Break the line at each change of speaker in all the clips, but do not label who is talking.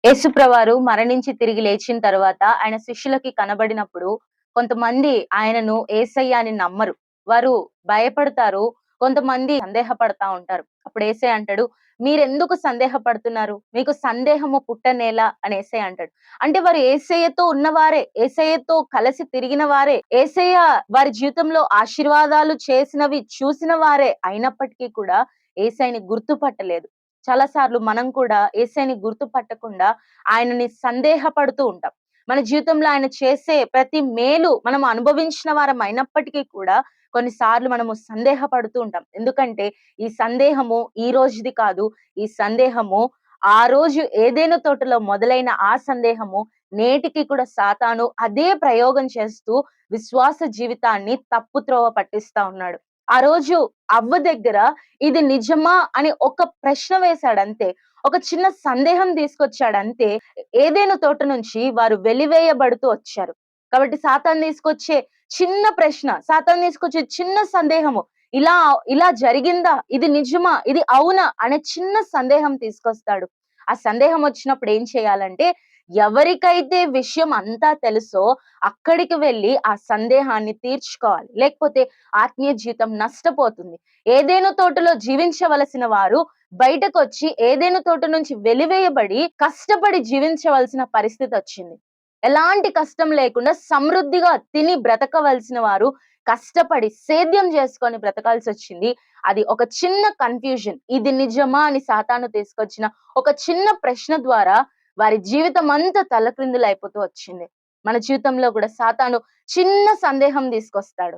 యేసుప్రవారు మరణించి తిరిగి లేచిన తర్వాత ఆయన శిష్యులకి కనబడినప్పుడు కొంతమంది ఆయనను యేసయ్య అని నమ్మరు. వారు భయపడతారు. కొంతమంది సందేహపడతా ఉంటారు. అప్పుడు యేసయ్య అంటాడు, మీరెందుకు సందేహపడుతున్నారు? మీకు సందేహము పుట్టనేలా అని యేసయ్య అంటాడు. అంటే వారు యేసయ్యతో ఉన్నవారే, యేసయ్యతో కలిసి తిరిగిన వారే, యేసయ్య వారి జీవితంలో ఆశీర్వాదాలు చేసినవి చూసిన వారే అయినప్పటికీ కూడా యేసయ్యని గుర్తుపట్టలేదు. చాలా సార్లు మనం కూడా యేసయ్యని గుర్తుపట్టకుండా ఆయనని సందేహపడుతూ ఉంటాం. మన జీవితంలో ఆయన చేసే ప్రతి మేలు మనం అనుభవించిన వారం అయినప్పటికీ కూడా కొన్నిసార్లు మనము సందేహపడుతూ ఉంటాం. ఎందుకంటే ఈ సందేహము ఈ రోజుది కాదు. ఈ సందేహము ఆ రోజు ఏదైనా తోటలో మొదలైన ఆ సందేహము నేటికి కూడా సాతాను అదే ప్రయోగం చేస్తూ విశ్వాస జీవితాన్ని తప్పుత్రోవ పట్టిస్తా ఉన్నాడు. ఆ రోజు అవ్వ దగ్గర ఇది నిజమా అని ఒక ప్రశ్న వేశాడంతే. ఒక చిన్న సందేహం తీసుకొచ్చాడంతే. ఏదైనా తోట నుంచి వారు వెలివేయబడుతూ వచ్చారు. కాబట్టి సాతాను తీసుకొచ్చే చిన్న ప్రశ్న, సాతాను తీసుకొచ్చే చిన్న సందేహము, ఇలా ఇలా జరిగిందా? ఇది నిజమా? ఇది అవునా? అనే చిన్న సందేహం తీసుకొస్తాడు. ఆ సందేహం వచ్చినప్పుడు ఏం చేయాలంటే, ఎవరికైతే విషయం అంతా తెలుసో అక్కడికి వెళ్లి ఆ సందేహాన్ని తీర్చుకోవాలి. లేకపోతే ఆత్మీయ జీవితం నష్టపోతుంది. ఏదైనా తోటలో జీవించవలసిన వారు బయటకొచ్చి ఏదైనా తోట నుంచి వెలివేయబడి కష్టపడి జీవించవలసిన పరిస్థితి వచ్చింది. ఎలాంటి కష్టం లేకుండా సమృద్ధిగా తిని బ్రతకవలసిన వారు కష్టపడి సేద్యం చేసుకొని బ్రతకాల్సి వచ్చింది. అది ఒక చిన్న కన్‌ఫ్యూజన్. ఇది నిజమా అని సాతాను తీసుకొచ్చిన ఒక చిన్న ప్రశ్న ద్వారా వారి జీవితం అంతా తలక్రిందులైపోతూ వచ్చింది. మన జీవితంలో కూడా సాతాను చిన్న సందేహం తీసుకొస్తాడు.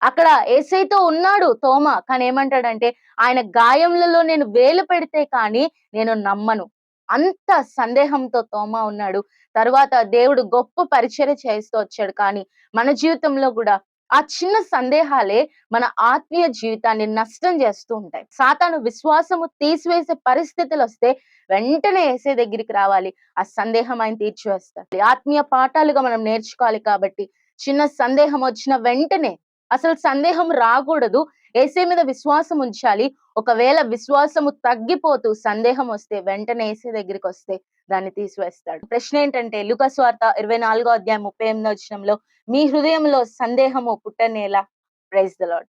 అక్కడ యేసయ్యతో ఉన్నాడు తోమ. కానీ ఏమంటాడంటే, ఆయన గాయములలో నేను వేలు పెడితే కానీ నేను నమ్మను. అంత సందేహంతో తోమ ఉన్నాడు. తరువాత దేవుడు గొప్ప పరిచర్య చేస్తూ వచ్చాడు. కానీ మన జీవితంలో గూడా ఆ చిన్న సందేహాలే మన ఆత్మీయ జీవితాన్ని నష్టం చేస్తూ ఉంటాయి. సాతాను విశ్వాసము తీసివేసే పరిస్థితులొస్తే వెంటనే యేసయ్య దగ్గరికి రావాలి. ఆ సందేహం ఆయన తీర్చివేస్తాడు. ఆత్మీయ పాఠాలుగా మనం నేర్చుకోవాలి కాబట్టి చిన్న సందేహం వచ్చిన వెంటనే అసలు సందేహం రాకూడదు. యేసయ్య మీద విశ్వాసం ఉంచాలి. ఒకవేళ విశ్వాసము తగ్గిపోతూ సందేహం వస్తే వెంటనే యేసయ్య దగ్గరికొస్తే దాన్ని తీసివేస్తాడు. ప్రశ్న ఏంటంటే లూకా సువార్త 24 అధ్యాయం 38 వచనంలో మీ హృదయంలో సందేహము పుట్టనేలా? Praise the lord.